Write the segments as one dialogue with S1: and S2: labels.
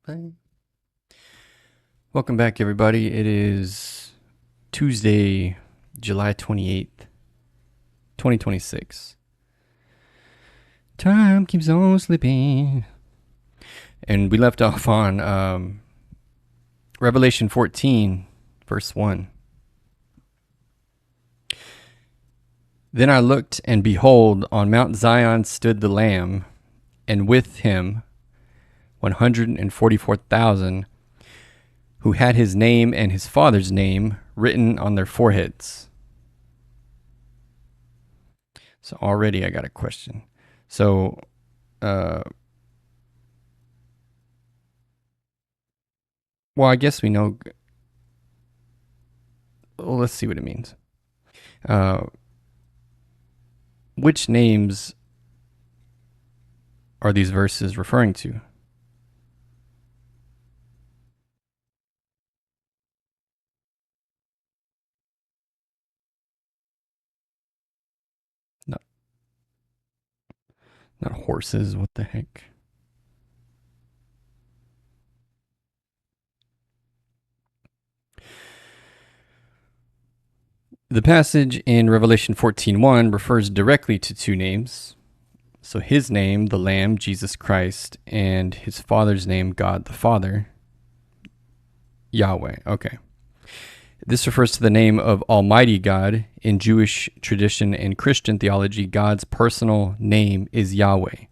S1: Play. Welcome back, everybody. It is Tuesday, July 28th, 2026. Time keeps on slipping. And we left off on Revelation 14, verse 1. Then I looked, and behold, on Mount Zion stood the Lamb, and with him 144,000 who had his name and his father's name written on their foreheads. So already I got a question. So, well, I guess we know. Well, let's see what it means. Which names are these verses referring to? Not horses, what the heck? The passage in Revelation 14:1 refers directly to two names. So his name, the Lamb, Jesus Christ, and his father's name, God the Father, Yahweh. Okay. This refers to the name of Almighty God. In Jewish tradition and Christian theology, God's personal name is Yahweh,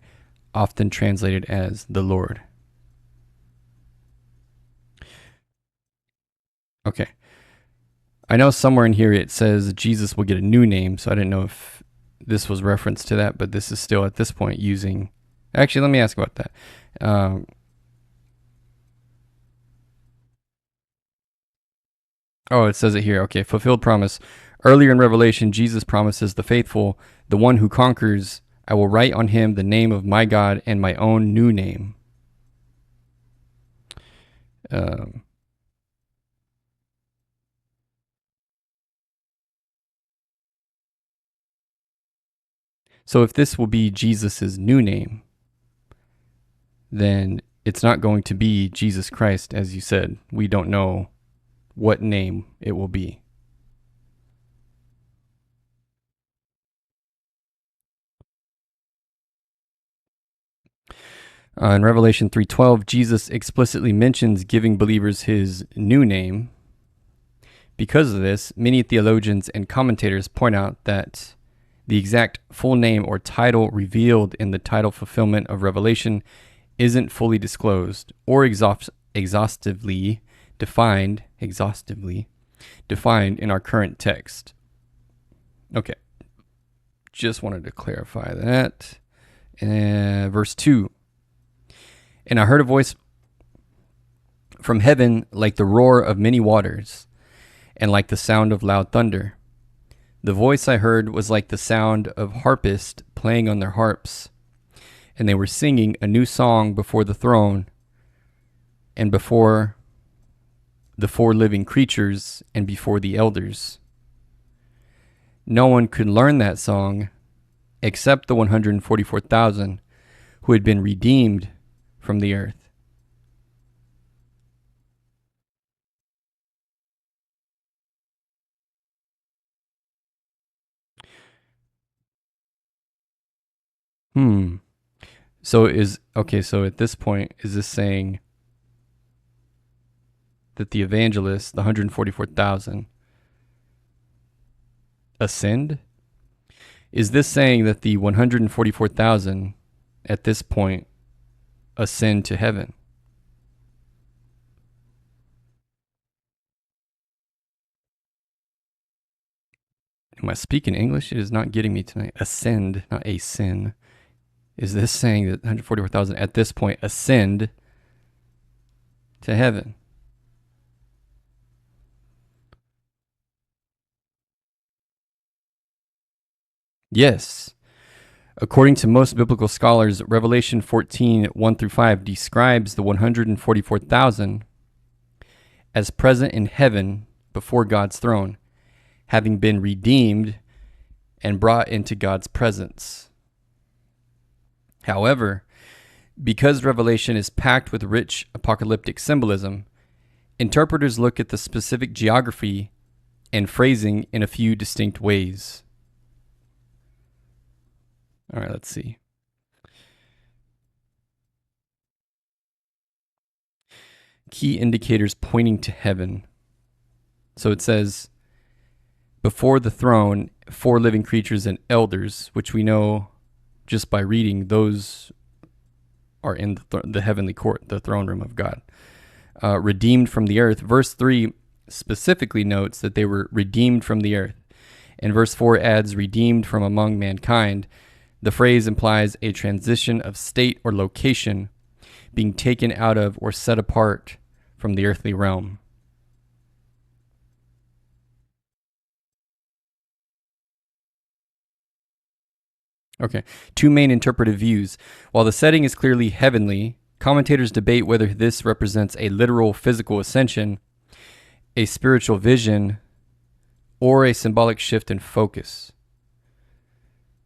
S1: often translated as the Lord. Okay. I know somewhere in here it says Jesus will get a new name, so I didn't know if this was reference to that, but this is still at this point using... Actually, let me ask about that. It says it here. Okay, fulfilled promise. Earlier in Revelation, Jesus promises the faithful, the one who conquers, I will write on him the name of my God and my own new name. So if this will be Jesus's new name, then it's not going to be Jesus Christ, as you said. We don't know what name it will be. In Revelation 3:12, Jesus explicitly mentions giving believers his new name. Because of this, many theologians and commentators point out that the exact full name or title revealed in the title fulfillment of Revelation isn't fully disclosed or exhaustively defined in our current text. Okay. Just wanted to clarify that. Verse 2. And I heard a voice from heaven like the roar of many waters and like the sound of loud thunder. The voice I heard was like the sound of harpists playing on their harps, and they were singing a new song before the throne and before the four living creatures and before the elders. No one could learn that song except the 144,000 who had been redeemed from the earth. So at this point, is this saying that the evangelists, the 144,000, ascend? Is this saying that the 144,000 at this point ascend to heaven? Am I speaking English? It is not getting me tonight. Ascend, not ascend. Is this saying that 144,000 at this point ascend to heaven? Yes. According to most biblical scholars, Revelation 14:1-5 describes the 144,000 as present in heaven before God's throne, having been redeemed and brought into God's presence. However, Because Revelation is packed with rich apocalyptic symbolism, interpreters look at the specific geography and phrasing in a few distinct ways. All right, let's see. Key indicators pointing to heaven. So it says, before the throne, 4 living creatures and elders, which we know just by reading, those are in the heavenly court, the throne room of God. Redeemed from the earth. Verse 3 specifically notes that they were redeemed from the earth. And verse 4 adds redeemed from among mankind. The phrase implies a transition of state or location, being taken out of or set apart from the earthly realm. Okay, 2 main interpretive views. While the setting is clearly heavenly, commentators debate whether this represents a literal physical ascension, a spiritual vision, or a symbolic shift in focus.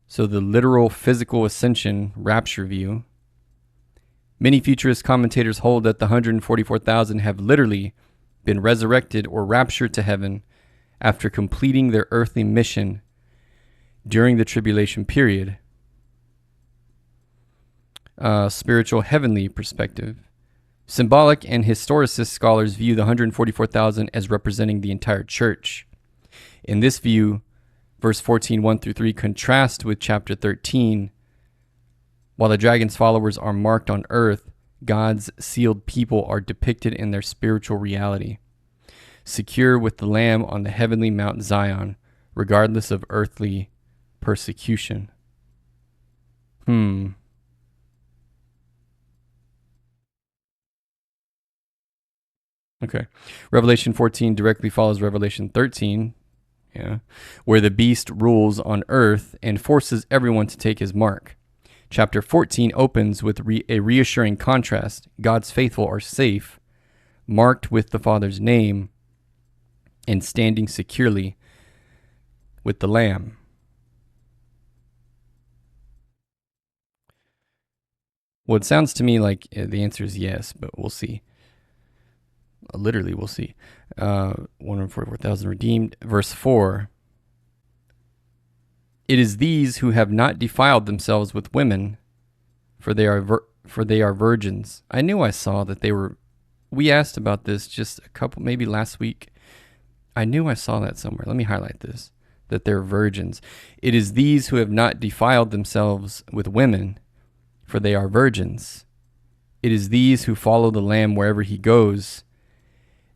S1: So the literal physical ascension, rapture view. Many futurist commentators hold that the 144,000 have literally been resurrected or raptured to heaven after completing their earthly mission during the tribulation period. Spiritual heavenly perspective. Symbolic and historicist scholars view the 144,000 as representing the entire church. In this view, verse 14, 1 through 3 contrast with chapter 13. While the dragon's followers are marked on earth, God's sealed people are depicted in their spiritual reality, secure with the Lamb on the heavenly Mount Zion, regardless of earthly persecution. Okay. Revelation 14 directly follows Revelation 13, where the beast rules on earth and forces everyone to take his mark. Chapter 14 opens with a reassuring contrast. God's faithful are safe, marked with the Father's name, and standing securely with the Lamb. Well, it sounds to me like the answer is yes, but we'll see. Literally, we'll see. 144,000 redeemed. Verse 4. It is these who have not defiled themselves with women, for they are virgins. I knew I saw that they were. We asked about this just maybe last week. I knew I saw that somewhere. Let me highlight this, that they're virgins. It is these who have not defiled themselves with women, for they are virgins. It is these who follow the Lamb wherever he goes.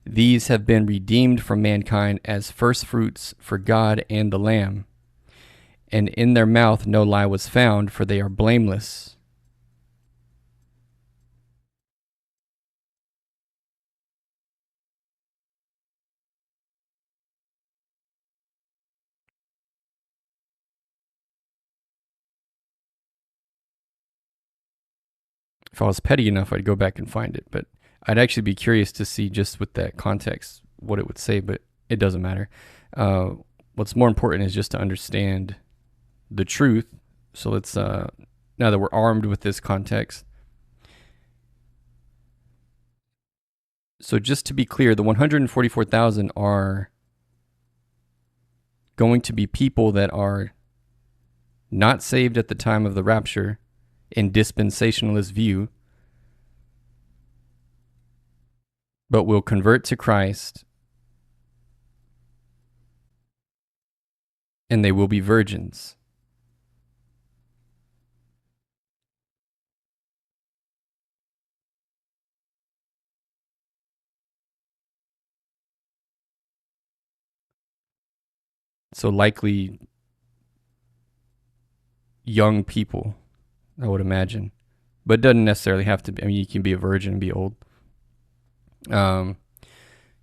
S1: These have been redeemed from mankind as first fruits for God and the Lamb. And in their mouth no lie was found, for they are blameless. If I was petty enough, I'd go back and find it, but I'd actually be curious to see just with that context what it would say, but it doesn't matter. What's more important is just to understand the truth. So let's, now that we're armed with this context. So just to be clear, the 144,000 are going to be people that are not saved at the time of the rapture in dispensationalist view, but will convert to Christ, and they will be virgins. So likely young people, I would imagine, but it doesn't necessarily have to be. I mean, you can be a virgin and be old.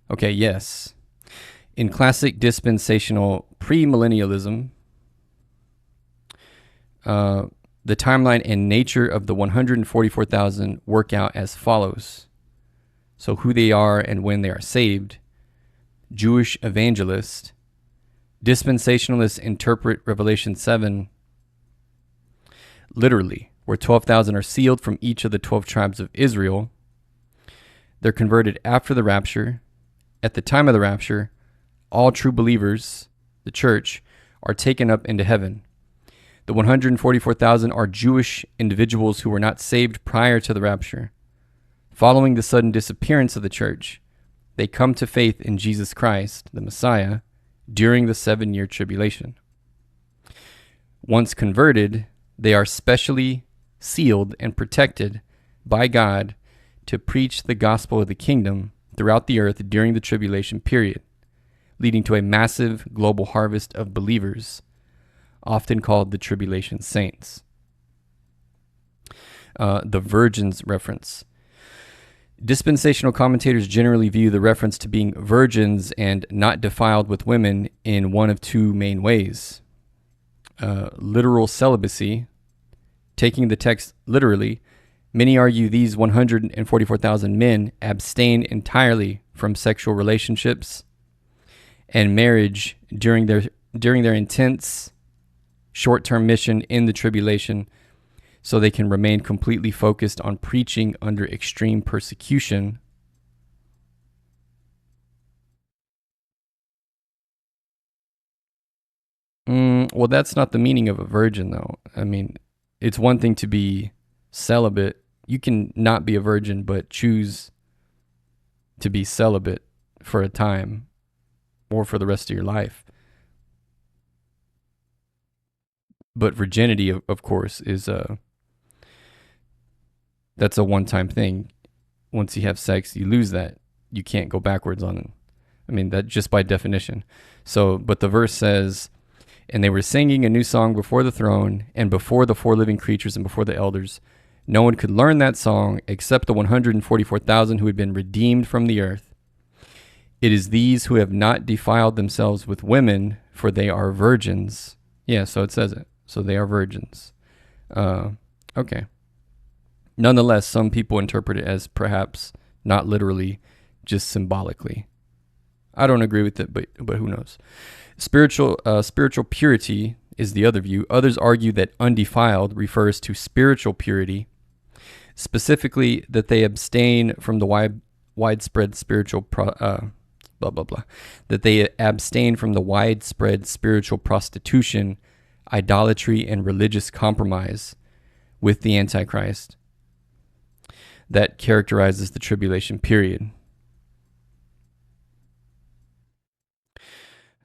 S1: Okay, yes. In classic dispensational premillennialism, the timeline and nature of the 144,000 work out as follows. So who they are and when they are saved. Jewish evangelists. Dispensationalists interpret Revelation 7 literally. where 12,000 are sealed from each of the 12 tribes of Israel. They're converted after the rapture. At the time of the rapture, all true believers, the church, are taken up into heaven. The 144,000 are Jewish individuals who were not saved prior to the rapture. Following the sudden disappearance of the church, they come to faith in Jesus Christ, the Messiah, during the 7-year tribulation. Once converted, they are specially sealed and protected by God to preach the gospel of the kingdom throughout the earth during the tribulation period, leading to a massive global harvest of believers, often called the tribulation saints. The virgins reference. Dispensational commentators generally view the reference to being virgins and not defiled with women in one of two main ways. Literal celibacy. Taking the text literally, many argue these 144,000 men abstain entirely from sexual relationships and marriage during their intense short-term mission in the tribulation, so they can remain completely focused on preaching under extreme persecution. Well, that's not the meaning of a virgin, though. I mean, it's one thing to be celibate. You can not be a virgin, but choose to be celibate for a time or for the rest of your life. But virginity, of course, is that's a one-time thing. Once you have sex, you lose that. You can't go backwards on it. I mean, that just by definition. So, but the verse says, and they were singing a new song before the throne and before the 4 living creatures and before the elders. No one could learn that song except the 144,000 who had been redeemed from the earth. It is these who have not defiled themselves with women, for they are virgins. Yeah, so it says it. So they are virgins. Okay. Nonetheless, some people interpret it as perhaps not literally, just symbolically. I don't agree with it, but who knows? Spiritual purity is the other view. Others argue that undefiled refers to spiritual purity, specifically that they abstain from the widespread spiritual that they abstain from the widespread spiritual prostitution, idolatry, and religious compromise with the Antichrist that characterizes the tribulation period.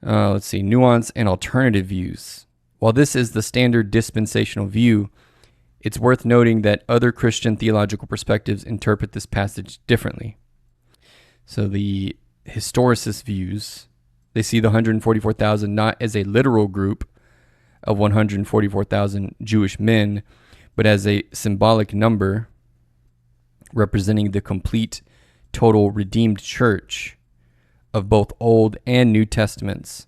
S1: Let's see, nuance and alternative views. While this is the standard dispensational view, it's worth noting that other Christian theological perspectives interpret this passage differently. So the historicist views, they see the 144,000 not as a literal group of 144,000 Jewish men, but as a symbolic number representing the complete, total redeemed church of both Old and New Testaments.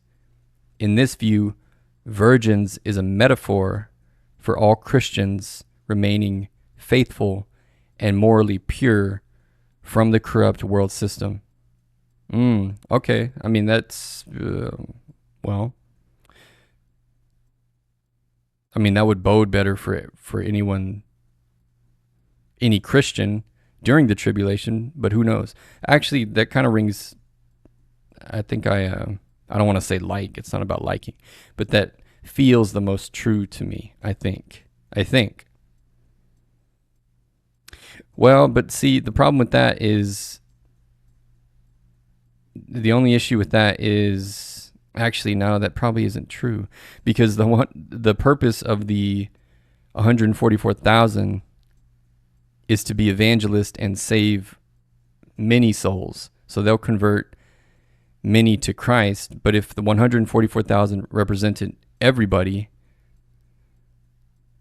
S1: In this view, virgins is a metaphor for all Christians remaining faithful and morally pure from the corrupt world system. Okay. I mean, that's, well, I mean, that would bode better for anyone, any Christian during the tribulation, but who knows? Actually, that kind of rings, I think I don't want to say like, it's not about liking, but that feels the most true to me, I think. Well, but see, the problem with that is, the only issue with that is, actually, no, that probably isn't true, because the purpose of the 144,000 is to be evangelist and save many souls. So they'll convert many to Christ. But if the 144,000 represented everybody,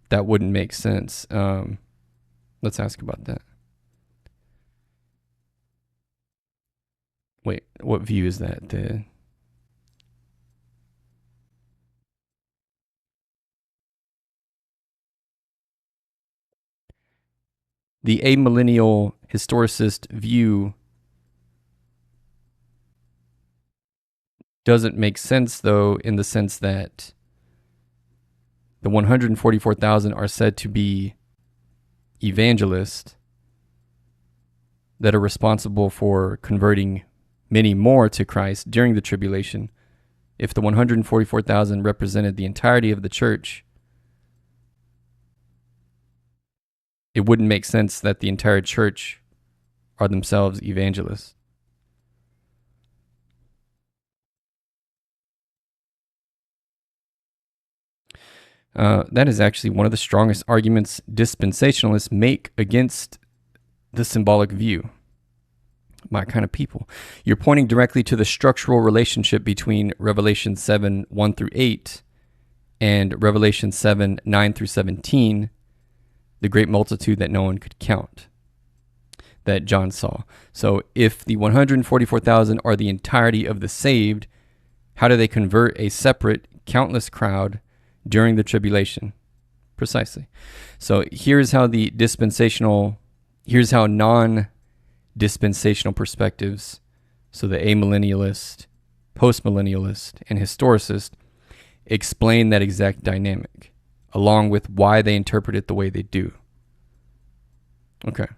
S1: that wouldn't make sense. Let's ask about that. Wait, what view is that? The amillennial historicist view doesn't make sense, though, in the sense that the 144,000 are said to be evangelists that are responsible for converting many more to Christ during the tribulation, if the 144,000 represented the entirety of the church, it wouldn't make sense that the entire church are themselves evangelists. That is actually one of the strongest arguments dispensationalists make against the symbolic view. My kind of people. You're pointing directly to the structural relationship between Revelation 7, 1 through 8 and Revelation 7, 9 through 17, the great multitude that no one could count, that John saw. So if the 144,000 are the entirety of the saved, how do they convert a separate, countless crowd during the tribulation? Precisely. So here's how non-dispensational perspectives, so the amillennialist, postmillennialist, and historicist, explain that exact dynamic, along with why they interpret it the way they do. Okay.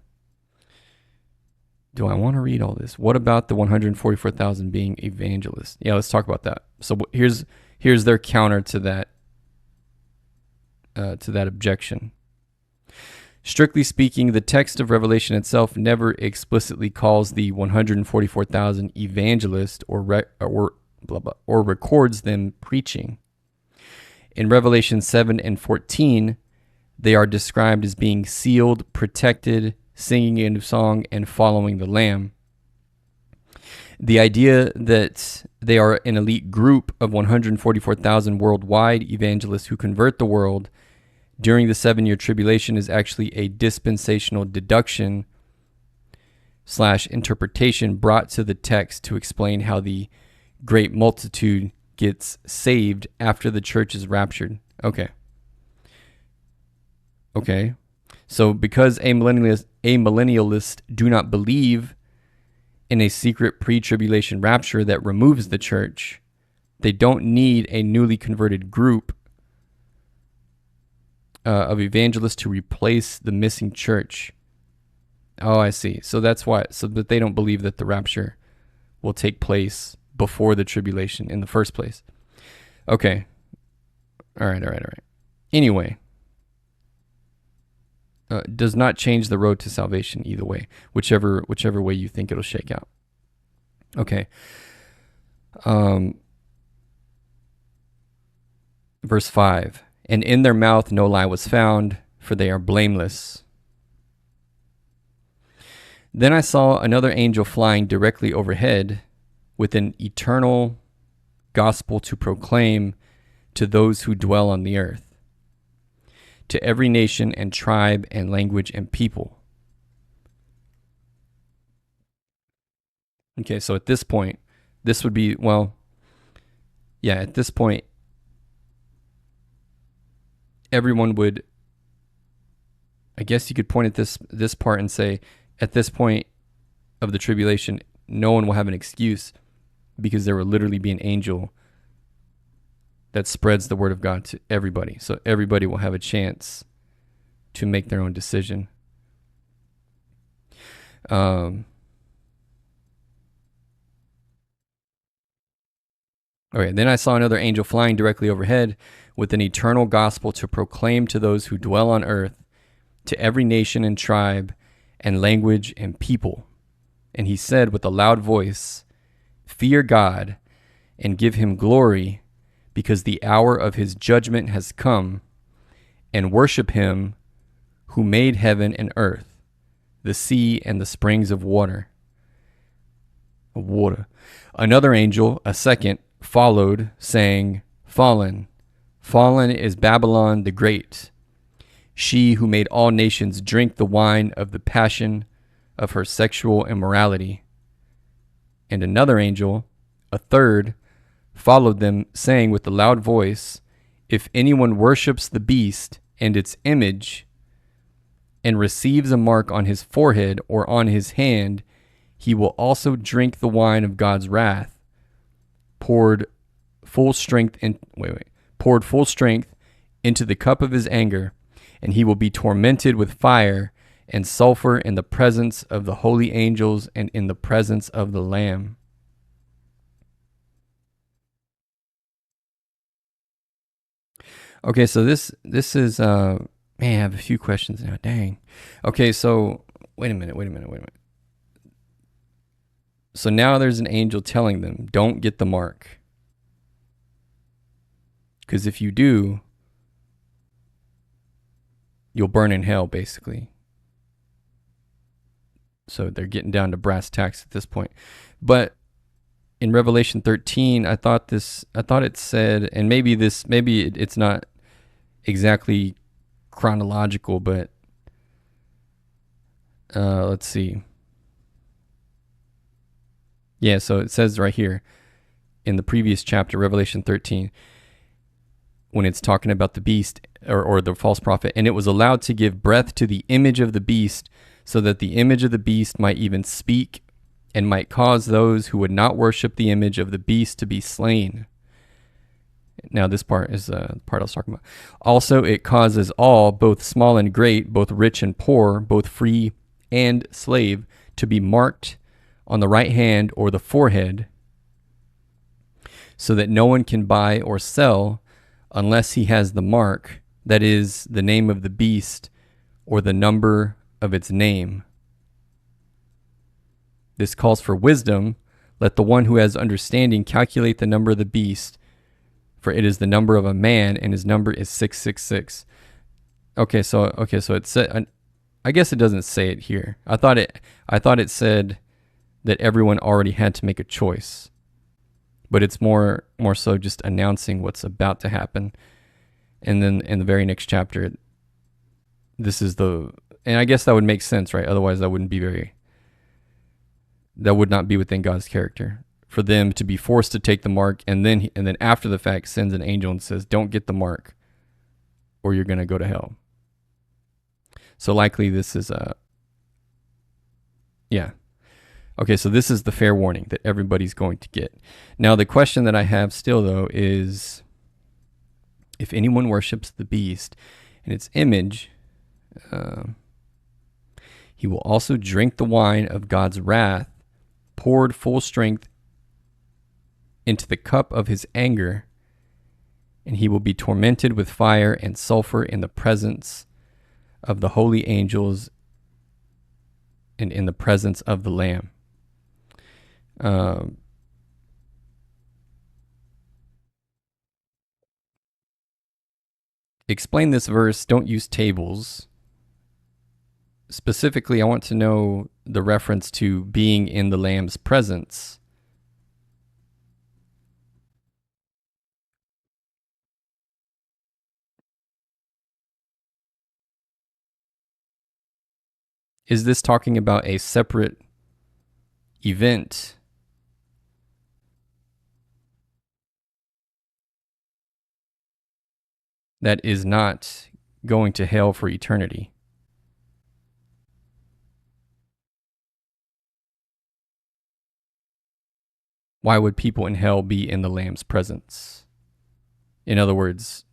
S1: Do I want to read all this? What about the 144,000 being evangelists? Yeah, let's talk about that. So here's their counter to that objection. Strictly speaking, the text of Revelation itself never explicitly calls the 144,000 evangelists or records them preaching. In Revelation 7 and 14, they are described as being sealed, protected, singing a new song, and following the Lamb. The idea that they are an elite group of 144,000 worldwide evangelists who convert the world during the 7-year tribulation is actually a dispensational deduction / interpretation brought to the text to explain how the great multitude gets saved after the church is raptured. Okay. So because amillennialists do not believe in a secret pre-tribulation rapture that removes the church, they don't need a newly converted group of evangelists to replace the missing church. Oh, I see. So that's why. So that they don't believe that the rapture will take place before the tribulation in the first place. Okay. All right. Anyway, does not change the road to salvation either way, whichever way you think it'll shake out. Okay. Verse 5. And in their mouth no lie was found, for they are blameless. Then I saw another angel flying directly overhead with an eternal gospel to proclaim to those who dwell on the earth, to every nation and tribe and language and people. Okay, so at this point, this would be, at this point, everyone would, I guess you could point at this part and say, at this point of the tribulation, no one will have an excuse because there will literally be an angel that spreads the word of God to everybody. So everybody will have a chance to make their own decision. Okay, then I saw another angel flying directly overhead with an eternal gospel to proclaim to those who dwell on earth, to every nation and tribe and language and people. And he said with a loud voice, "Fear God and give him glory, because the hour of his judgment has come, and worship him who made heaven and earth, the sea and the springs of water." Another angel, a second, followed, saying, "Fallen, fallen is Babylon the Great, she who made all nations drink the wine of the passion of her sexual immorality." And another angel, a third, followed them, saying with a loud voice, "If anyone worships the beast and its image, and receives a mark on his forehead or on his hand, he will also drink the wine of God's wrath, poured full strength into the cup of his anger, and he will be tormented with fire and sulfur in the presence of the holy angels and in the presence of the Lamb. Okay, so this is man, I have a few questions now. Dang. Okay, so wait a minute. So now there's an angel telling them, don't get the mark. Because if you do, you'll burn in hell, basically. So they're getting down to brass tacks at this point. But in Revelation 13, I thought it said, and maybe it's not exactly chronological, but let's see. Yeah, so it says right here in the previous chapter, Revelation 13, when it's talking about the beast or the false prophet, and it was allowed to give breath to the image of the beast, so that the image of the beast might even speak and might cause those who would not worship the image of the beast to be slain. Now this part is the part I was talking about. Also, it causes all, both small and great, both rich and poor, both free and slave, to be marked on the right hand or the forehead, so that no one can buy or sell unless he has the mark, that is, the name of the beast or the number of its name. This calls for wisdom. Let the one who has understanding calculate the number of the beast, for it is the number of a man, and his number is 666. Okay, so it said, I guess it doesn't say it here. I thought it said that everyone already had to make a choice, but it's more so just announcing what's about to happen. And then in the very next chapter, and I guess that would make sense, right? Otherwise, that would not be within God's character for them to be forced to take the mark, and then after the fact sends an angel and says, don't get the mark or you're going to go to hell. So likely this is okay, so this is the fair warning that everybody's going to get. Now the question that I have still though is, if anyone worships the beast and its image, he will also drink the wine of God's wrath, poured full strength into the cup of his anger, and he will be tormented with fire and sulfur in the presence of the holy angels and in the presence of the Lamb. Explain this verse. Don't use tables. Specifically, I want to know the reference to being in the Lamb's presence. Is this talking about a separate event? That is not going to hell for eternity? Why would people in hell be in the Lamb's presence? In other words,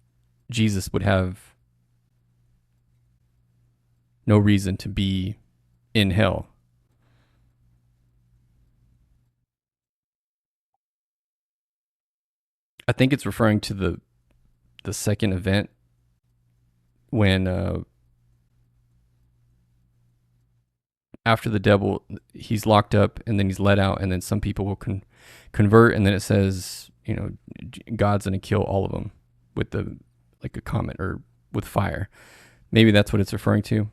S1: Jesus would have no reason to be in hell. I think it's referring to the second event when after the devil, he's locked up and then he's let out, and then some people will convert, and then it says, God's going to kill all of them with a comet or with fire. Maybe that's what it's referring to.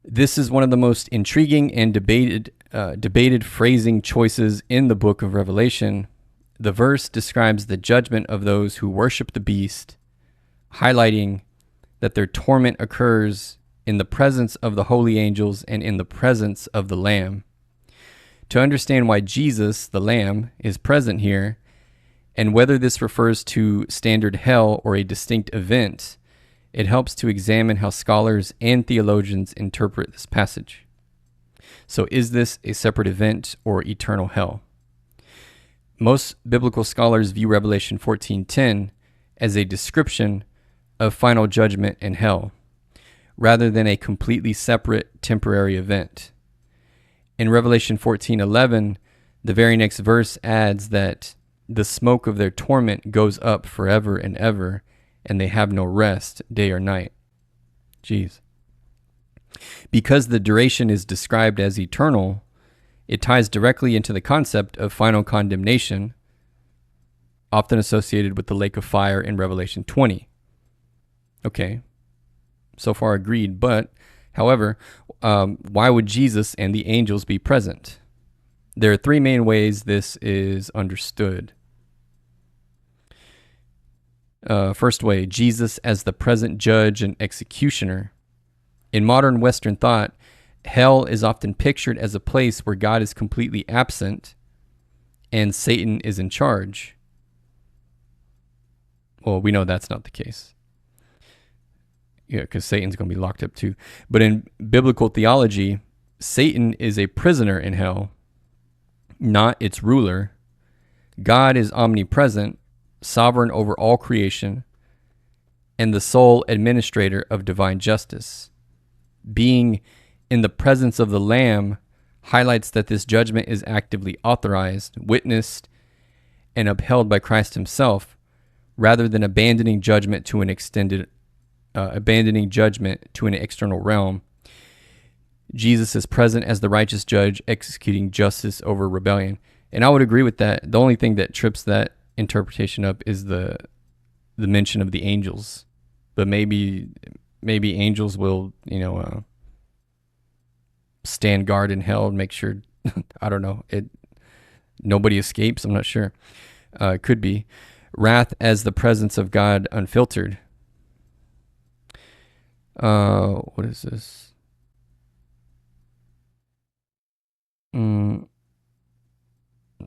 S1: This is one of the most intriguing and debated phrasing choices in the book of Revelation. The verse describes the judgment of those who worship the beast, highlighting that their torment occurs in the presence of the holy angels and in the presence of the Lamb. To understand why Jesus, the Lamb, is present here, and whether this refers to standard hell or a distinct event, it helps to examine how scholars and theologians interpret this passage. So is this a separate event or eternal hell? Most biblical scholars view Revelation 14:10 as a description of final judgment in hell. rather than a completely separate temporary event. In Revelation 14:11, the very next verse adds that the smoke of their torment goes up forever and ever, and they have no rest day or night. Jeez. Because the duration is described as eternal, it ties directly into the concept of final condemnation, often associated with the lake of fire in Revelation 20. Okay, so far agreed, but however, why would Jesus and the angels be present? There are three main ways this is understood. First way, Jesus as the present judge and executioner. In modern Western thought, hell is often pictured as a place where God is completely absent and Satan is in charge. Well, we know that's not the case. Yeah, because Satan's going to be locked up too. But in biblical theology, Satan is a prisoner in hell, not its ruler. God is omnipresent, sovereign over all creation, and the sole administrator of divine justice. Being in the presence of the Lamb highlights that this judgment is actively authorized, witnessed, and upheld by Christ himself, rather than abandoning judgment to an external realm. Jesus is present as the righteous judge executing justice over rebellion. And I would agree with that. The only thing that trips that interpretation up is the mention of the angels. But maybe angels will, stand guard in hell and make sure, I don't know, nobody escapes. I'm not sure. It could be. Wrath as the presence of God unfiltered. What is this? I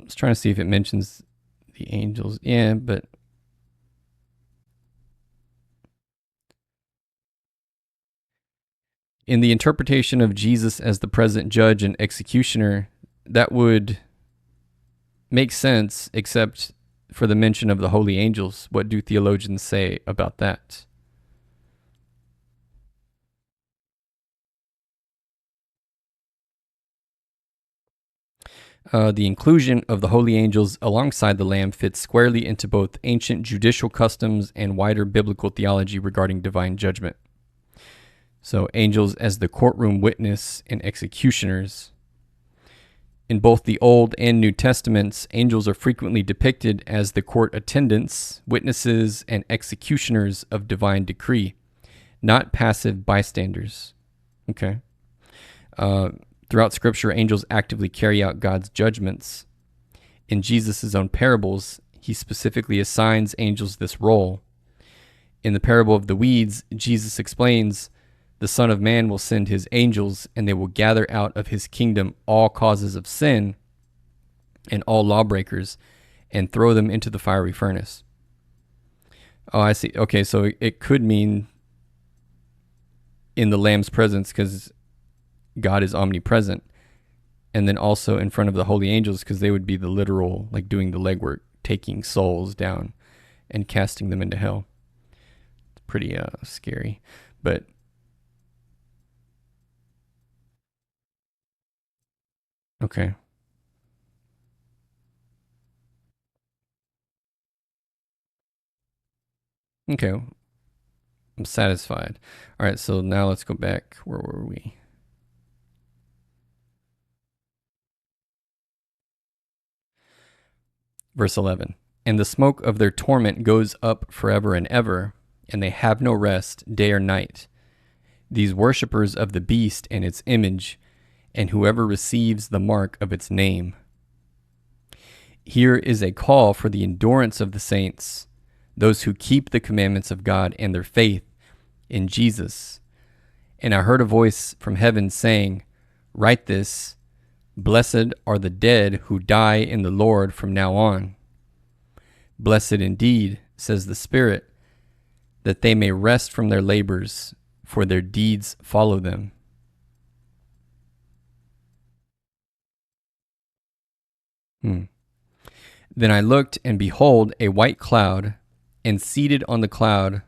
S1: was trying to see if it mentions the angels. Yeah, but in the interpretation of Jesus as the present judge and executioner, that would make sense, except for the mention of the holy angels. What do theologians say about that? The inclusion of the holy angels alongside the Lamb fits squarely into both ancient judicial customs and wider biblical theology regarding divine judgment. So angels as the courtroom witness and executioners. In both the Old and New Testaments, angels are frequently depicted as the court attendants, witnesses, and executioners of divine decree, not passive bystanders. Okay. Throughout Scripture, angels actively carry out God's judgments. In Jesus' own parables, he specifically assigns angels this role. In the parable of the weeds, Jesus explains, "The Son of Man will send his angels, and they will gather out of his kingdom all causes of sin and all lawbreakers, and throw them into the fiery furnace." Oh, I see. Okay, so it could mean in the Lamb's presence, because God is omnipresent, and then also in front of the holy angels, because they would be the literal, like doing the legwork, taking souls down and casting them into hell. It's pretty scary, but okay. Okay, I'm satisfied. All right, so now let's go back. Where were we? Verse 11. "And the smoke of their torment goes up forever and ever, and they have no rest day or night. These worshippers of the beast and its image, and whoever receives the mark of its name." Here is a call for the endurance of the saints, those who keep the commandments of God and their faith in Jesus. "And I heard a voice from heaven saying, 'Write this, blessed are the dead who die in the Lord from now on. Blessed indeed, says the Spirit, that they may rest from their labors, for their deeds follow them.'" "Then I looked, and behold, a white cloud, and seated on the cloud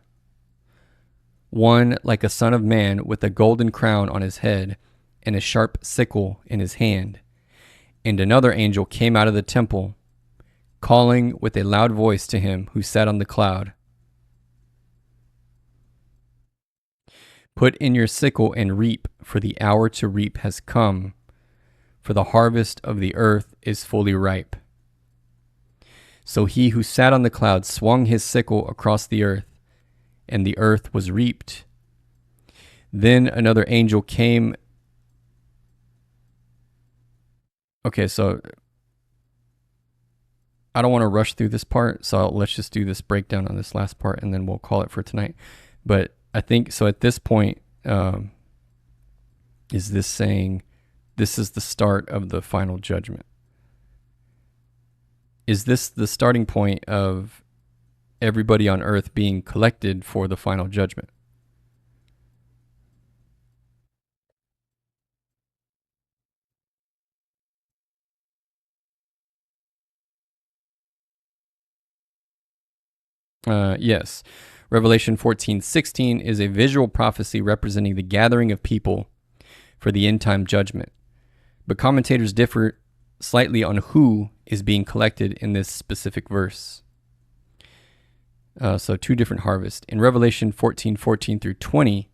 S1: one like a son of man with a golden crown on his head and a sharp sickle in his hand. And another angel came out of the temple, calling with a loud voice to him who sat on the cloud, "Put in your sickle and reap, for the hour to reap has come, for the harvest of the earth is fully ripe." So he who sat on the cloud swung his sickle across the earth, and the earth was reaped. Then another angel came. Okay, so I don't want to rush through this part, so let's just do this breakdown on this last part, and then we'll call it for tonight. But I think, so at this point, is this saying this is the start of the final judgment? Is this the starting point of everybody on earth being collected for the final judgment? Yes. Revelation 14:16 is a visual prophecy representing the gathering of people for the end time judgment. But commentators differ slightly on who is being collected in this specific verse. So two different harvests. In Revelation 14:14 through 20,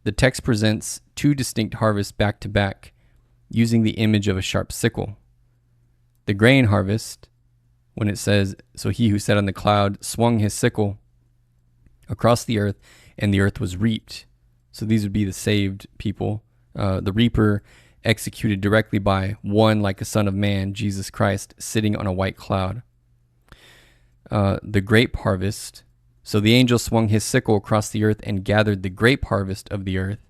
S1: the text presents two distinct harvests back to back using the image of a sharp sickle. The grain harvest, when it says, "So he who sat on the cloud swung his sickle across the earth, and the earth was reaped." So these would be the saved people. The reaper executed directly by one like a son of man, Jesus Christ, sitting on a white cloud. The grape harvest. So the angel swung his sickle across the earth and gathered the grape harvest of the earth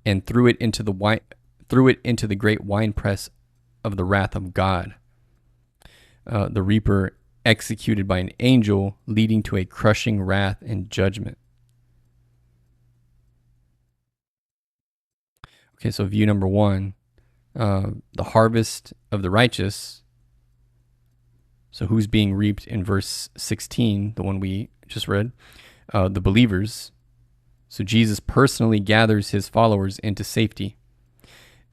S1: and threw it into the great winepress of the wrath of God. The reaper executed by an angel, leading to a crushing wrath and judgment. Okay, so view number one, the harvest of the righteous. So who's being reaped in verse 16, the one we just read? The believers. So Jesus personally gathers his followers into safety.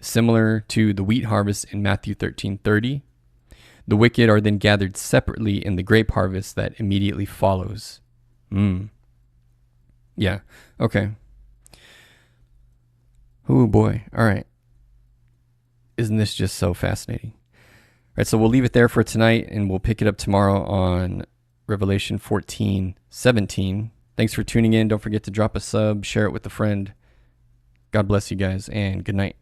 S1: Similar to the wheat harvest in Matthew 13:30. The wicked are then gathered separately in the grape harvest that immediately follows. Yeah, okay. Oh boy, all right. Isn't this just so fascinating? All right, so we'll leave it there for tonight, and we'll pick it up tomorrow on Revelation 14:17. Thanks for tuning in. Don't forget to drop a sub, share it with a friend. God bless you guys, and good night.